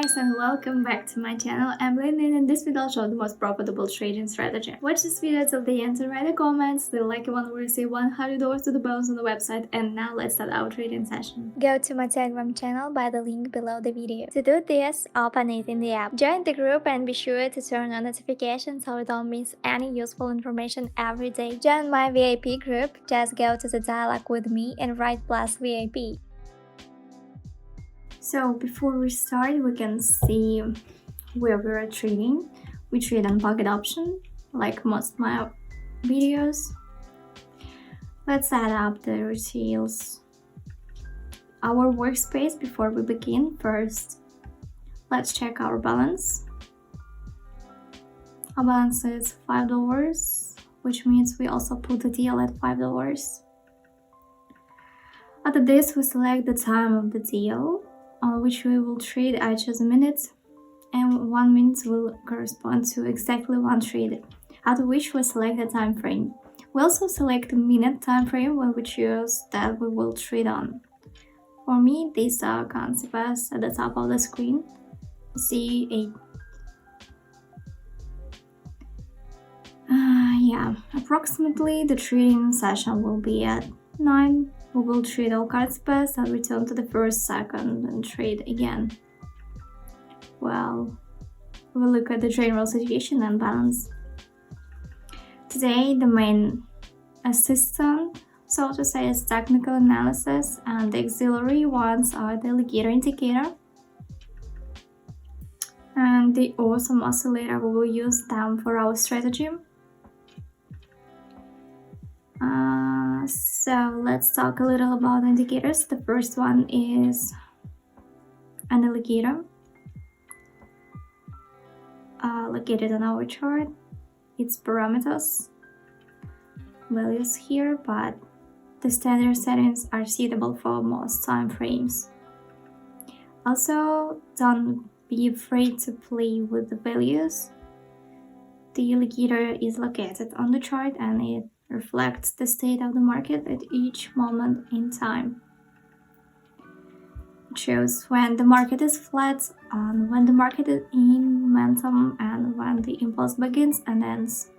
guys, and welcome back to my channel. I'm Lynn, and in this video I'll show the most profitable trading strategy. Watch this video till the end and write the comments. The lucky one will receive $100 to the bonus on the website. And now let's start our trading session. Go to my Telegram channel by the link below the video. To do this, open it in the app. Join the group and be sure to turn on notifications so you don't miss any useful information every day. Join my VIP group. Just go to the dialogue with me and write plus VIP. So before we start, we can see where we are trading. We trade on pocket option, like most of my videos. Let's add up the details. Our workspace before we begin. First, let's check our balance. Our balance is $5, which means we also put the deal at $5. After this, we select the time of the deal, on which we will trade. I choose a minute, and 1 minute will correspond to exactly one trade, after which we select the time frame. We also select the minute time frame when we choose that we will trade on. For me, these are concepts at the top of the screen. See 8. Approximately the trading session will be at 9. We will trade all cards passed and return to the first second and trade again. Well, we will look at the general situation and balance. Today, the main assistant, so to say, is technical analysis, and the auxiliary ones are the alligator indicator and the awesome oscillator. We will use them for our strategy. So let's talk a little about indicators. The first one is an alligator located on our chart. Its parameters, values here, but the standard settings are suitable for most time frames. Also, don't be afraid to play with the values. The alligator is located on the chart and it reflects the state of the market at each moment in time. It shows when the market is flat, and when the market is in momentum, and when the impulse begins and ends.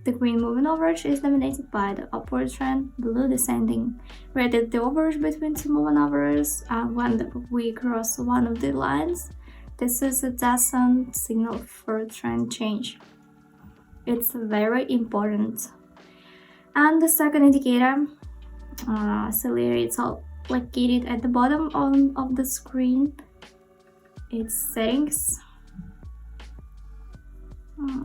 The green moving average is dominated by the upward trend, blue descending. Red is the average between two moving averages, and when we cross one of the lines, this is a descent signal for a trend change. It's very important. And the second indicator, oscillator, it's all located at the bottom of the screen. Its settings.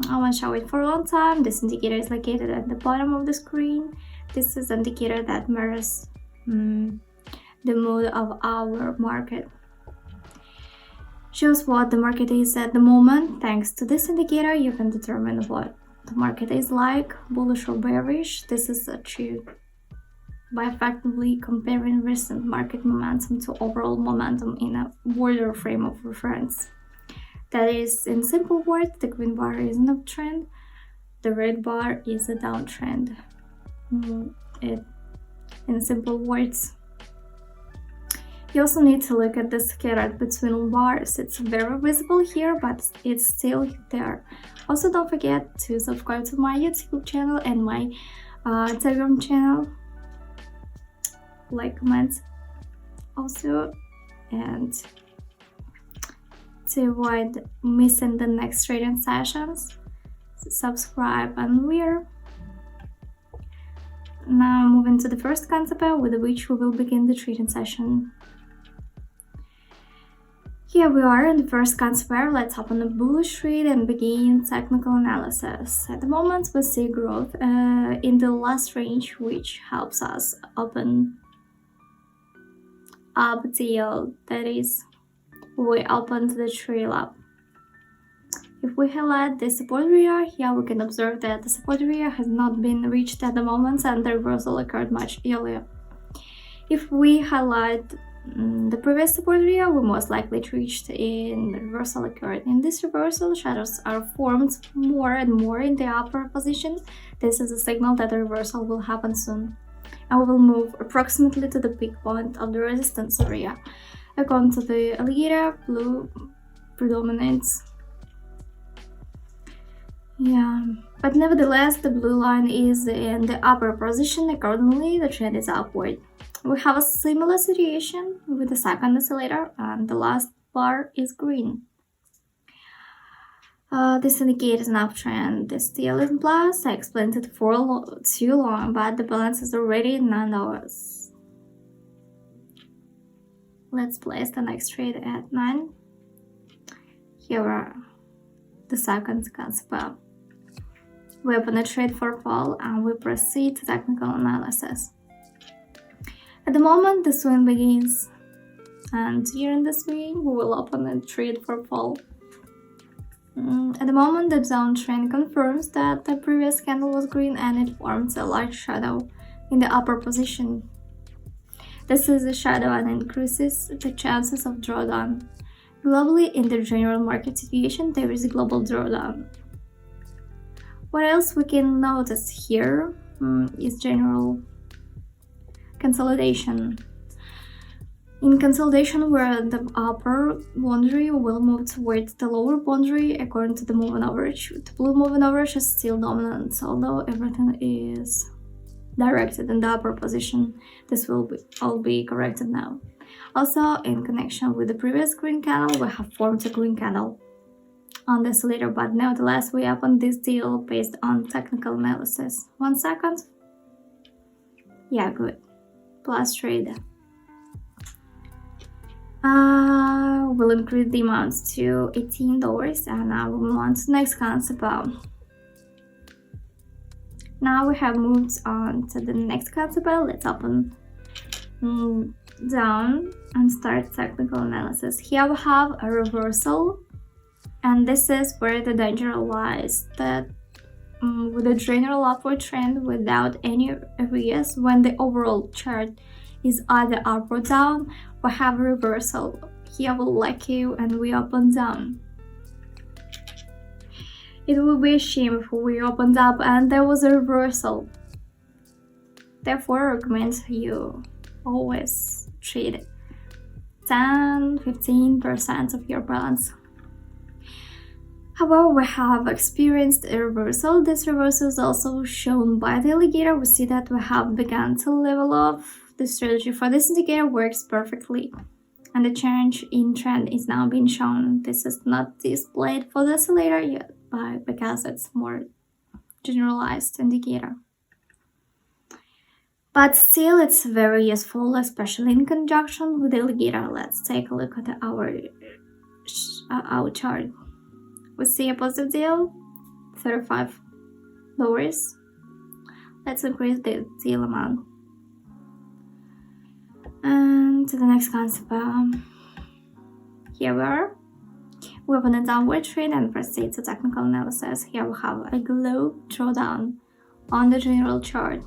I won't show it for a long time. This indicator is located at the bottom of the screen. This is an indicator that mirrors the mood of our market. Shows what the market is at the moment. Thanks to this indicator, you can determine what the market is like, bullish or bearish. This is achieved by effectively comparing recent market momentum to overall momentum in a wider frame of reference. That is, in simple words, the green bar is an uptrend, the red bar is a downtrend. In simple words. You also need to look at the scatter between bars. It's very visible here, but it's still there. Also, don't forget to subscribe to my YouTube channel and my Telegram channel. Like, comment also, and to avoid missing the next trading sessions, subscribe and we're now moving to the first concept with which we will begin the trading session. Here we are in the first concept. Let's open a bullish trade and begin technical analysis. At the moment, we see growth in the last range, which helps us open up deal. That is, we opened the trail up. If we highlight the support area, here we can observe that the support area has not been reached at the moment and the reversal occurred much earlier. If we highlight the previous support area, we most likely reached in the reversal occurred. In this reversal, shadows are formed more and more in the upper position. This is a signal that the reversal will happen soon, and we will move approximately to the peak point of the resistance area. According to the alligator, blue predominates. Yeah, but nevertheless, the blue line is in the upper position. Accordingly, the trend is upward. We have a similar situation with the second oscillator, and the last bar is green. This indicates an uptrend. The still in plus. I explained it for too long, but the balance is already 9 hours. Let's place the next trade at 9. Here are the second concept. We open a trade for fall and we proceed to technical analysis. At the moment the swing begins, and during the swing we will open a trade for fall. At the moment the downtrend confirms that the previous candle was green and it forms a large shadow in the upper position. This is a shadow and increases the chances of drawdown. Globally, in the general market situation, there is a global drawdown. What else we can notice here is general consolidation. In consolidation, where the upper boundary will move towards the lower boundary according to the moving average. The blue moving average is still dominant, although everything is directed in the upper position. This will all be corrected now. Also, in connection with the previous green candle, we have formed a green candle on this later, but nevertheless we opened this deal based on technical analysis. 1 second. Yeah, good. Plus trade. We'll increase the amounts to $18, and now we move on to the next concept. Now we have moved on to the next concept. Let's open down and start technical analysis. Here we have a reversal, and this is where the danger lies, that with a general upward trend without any areas, when the overall chart is either up or down, we have a reversal. Here we'll like you and we open down. It would be a shame if we opened up and there was a reversal. Therefore, I recommend you always trade 10-15% of your balance. However, we have experienced a reversal. This reversal is also shown by the indicator. We see that we have begun to level off. The strategy for this indicator works perfectly, and the change in trend is now being shown. This is not displayed for the oscillator yet, because it's more generalized indicator. But still, it's very useful, especially in conjunction with the indicator. Let's take a look at our chart. We see a positive deal, $35. Let's increase the deal amount. And to the next concept. Here we are. We open a downward trend and proceed to technical analysis. Here we have a glow drawdown on the general chart.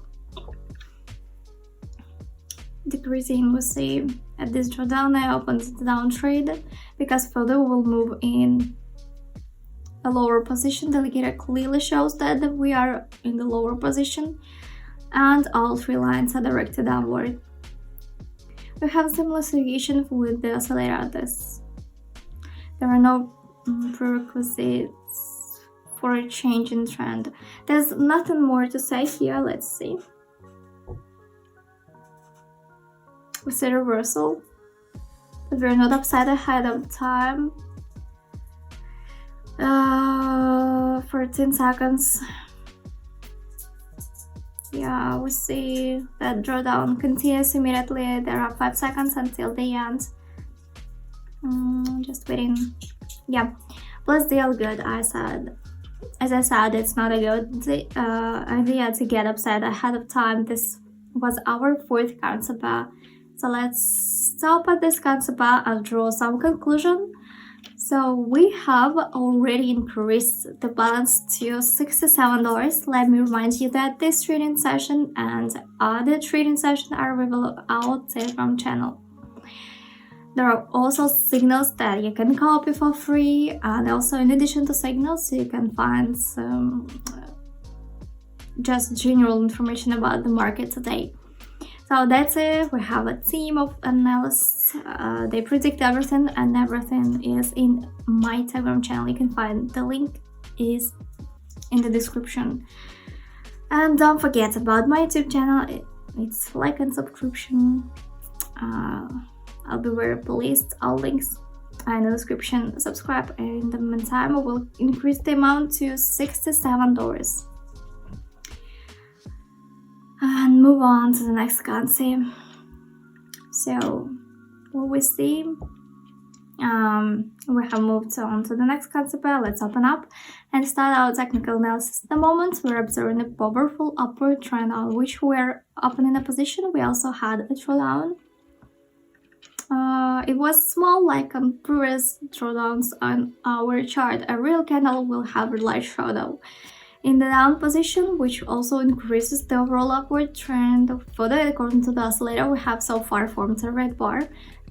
Decreasing, we see at this drawdown I opened the down trade, because further we will move in a lower position. The indicator clearly shows that we are in the lower position, and all 3 lines are directed downward. We have a similar situation with the oscillator. There are no prerequisites for a change in trend. There's nothing more to say here. Let's see. We see a reversal, but we're not upside ahead of time. 14 seconds. Yeah, we see that drawdown continues immediately. There are 5 seconds until the end. Just waiting. Yeah, plus deal good. As I said, it's not a good idea to get upside ahead of time. This was our 4th concept. So let's stop at this concept and draw some conclusion. So we have already increased the balance to $67. Let me remind you that this trading session and other trading sessions are available on our Telegram channel. There are also signals that you can copy for free, and also in addition to signals you can find some just general information about the market today. So So that's it. We have a team of analysts. They predict everything, and everything is in my Telegram channel. You can find the link is in the description. And don't forget about my YouTube channel. It's like a subscription. I'll be very pleased. All links are in the description. Subscribe, and in the meantime I will increase the amount to $67 and move on to the next concept. So what we see, we have moved on to the next concept. Let's open up and start our technical analysis. At the moment we're observing a powerful upward trend on which we're opening a position. We also had a drawdown. It was small like on previous drawdowns on our chart. A real candle will have a large shadow in the down position, which also increases the overall upward trend. Further, according to the oscillator, we have so far formed a red bar.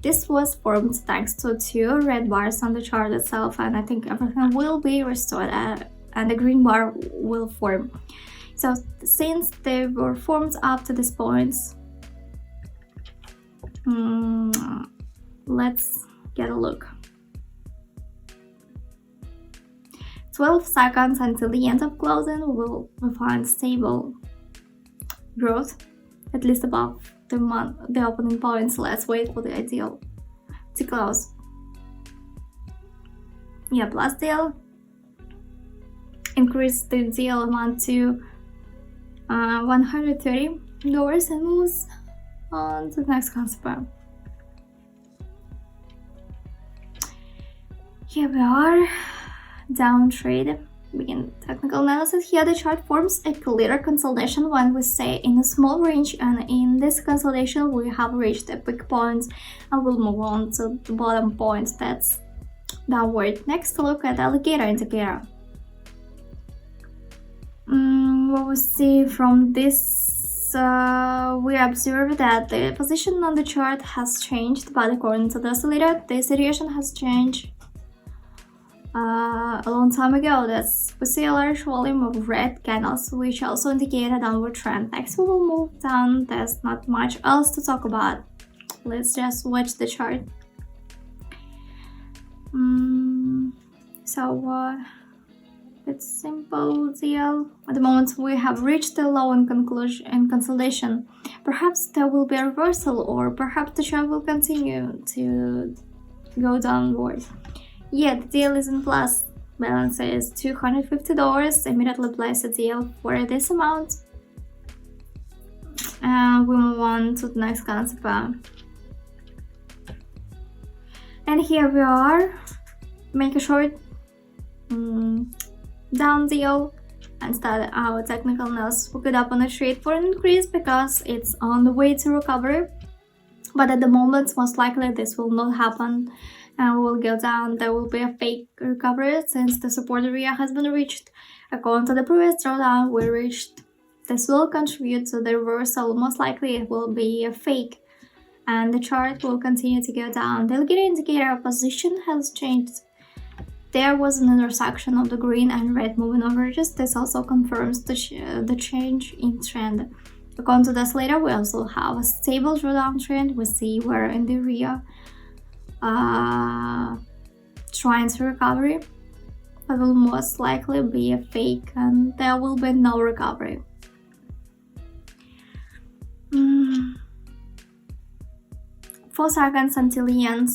This was formed thanks to 2 red bars on the chart itself, and I think everything will be restored and the green bar will form. So since they were formed up to this point, let's get a look. 12 seconds until the end of closing, we'll find stable growth, at least above the opening points. Let's wait for the ideal to close. Yeah, plus deal. Increase the deal amount to $130 and moves on to the next concept. Here we are. Down trade, begin technical analysis. Here the chart forms a clear consolidation when we stay in a small range, and in this consolidation we have reached a peak point and we'll move on to the bottom point, that's downward. Next, look at alligator indicator. What we see from this, we observe that the position on the chart has changed, but according to the oscillator, the situation has changed a long time ago. We see a large volume of red candles, which also indicate a downward trend. Next we will move down. There's not much else to talk about. Let's just watch the chart. It's simple deal. At the moment we have reached the low in conclusion and consolidation. Perhaps there will be a reversal, or perhaps the chart will continue to go downward. Yeah, the deal is in plus. Balance is $250. Immediately place a deal for this amount. And we move on to the next concept. And here we are. Make a short down deal and start our technical analysis. We could open a trade for an increase because it's on the way to recovery. But at the moment, most likely this will not happen. And we will go down. There will be a fake recovery since the support area has been reached. According to the previous drawdown we reached, this will contribute to the reversal. Most likely it will be a fake and the chart will continue to go down. The alligator indicator position has changed. There was an intersection of the green and red moving averages. This also confirms the change in trend. According to this later, we also have a stable drawdown trend. We see we're in the area trying to recovery, but will most likely be a fake and there will be no recovery. 4 seconds until the end,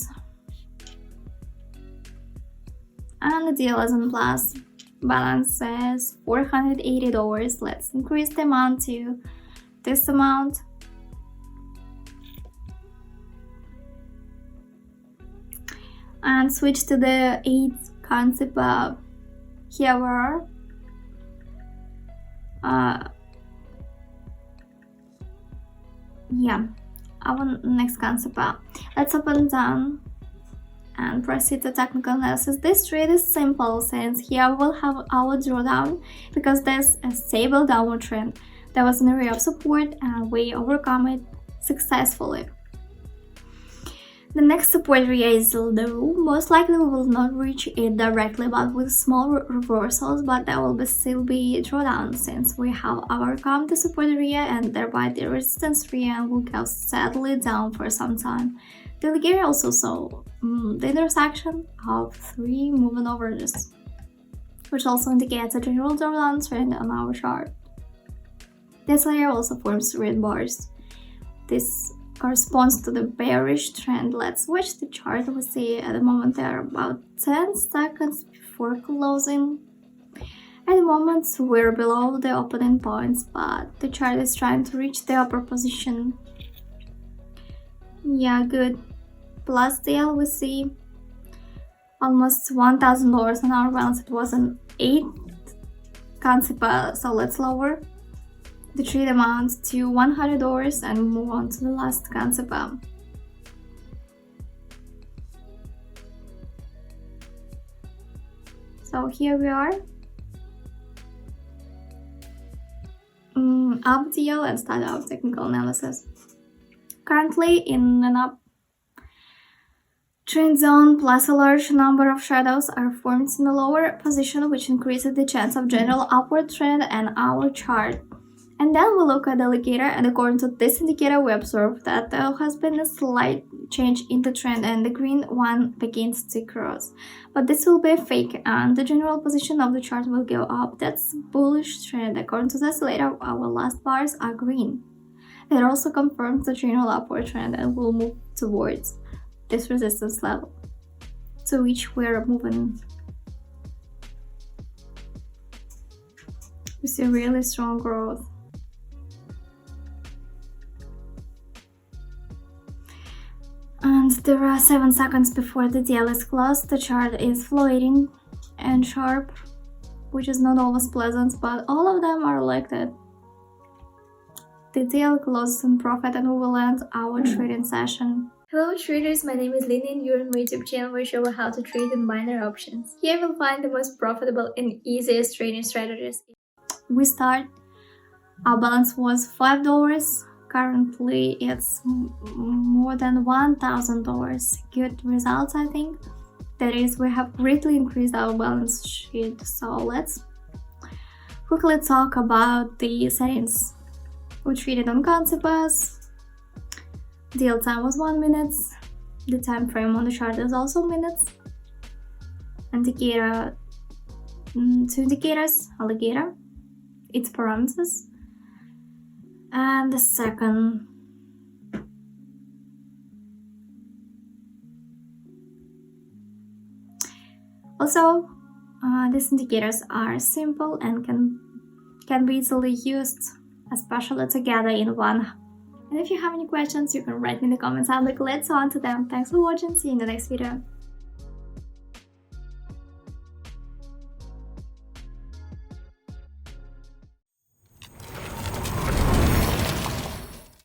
and the deal is in plus. Balance is $480. Let's increase the amount to this amount. And switch to the 8th concept. Here we are. Our next concept. Let's open down and proceed to technical analysis. This trade is simple since here we'll have our drawdown because there's a stable downward trend. There was an area of support and we overcome it successfully. The next support area is low. Most likely we will not reach it directly but with small reversals, but that will still be drawdown since we have overcome the support area and thereby the resistance area and will go steadily down for some time. The alligator also saw the intersection of three moving averages, which also indicates a general drawdown trend on our chart. This layer also forms red bars. This corresponds to the bearish trend. Let's switch the chart. We see at the moment they are about 10 seconds before closing. At the moment we're below the opening points, but the chart is trying to reach the upper position. Yeah, good. Plus deal, we see almost $1,000 on our balance. It was an 8 Kansipa, so let's lower the trade amount to $100 and move on to the last Kansipa. So here we are. Up deal and start our technical analysis. Currently in an up trend zone plus a large number of shadows are formed in the lower position, which increases the chance of general upward trend and our chart. And then we look at the indicator, and according to this indicator we observe that there has been a slight change in the trend and the green one begins to cross. But this will be a fake and the general position of the chart will go up. That's bullish trend. According to this later, our last bars are green. That also confirms the general upward trend and will move towards this resistance level to which we're moving. We see really strong growth. And there are 7 seconds before the deal is closed. The chart is floating and sharp, which is not always pleasant, but all of them are like that. The deal closes in profit and we will end our trading session. Hello traders, my name is Lini and you're on my YouTube channel where I show you how to trade in minor options. Here you'll find the most profitable and easiest trading strategies. We start, our balance was $5. Currently it's more than $1,000. Good results, I think. That is, we have greatly increased our balance sheet. So let's quickly talk about the settings. We traded on Kansipas. Deal time was 1 minute. The time frame on the chart is also minutes. Indicator, 2 indicators, alligator, its parameters, and the second. Also, these indicators are simple and can be easily used, especially together in one. And if you have any questions, you can write me in the comments. I'll look let's answer them. Thanks for watching. See you in the next video.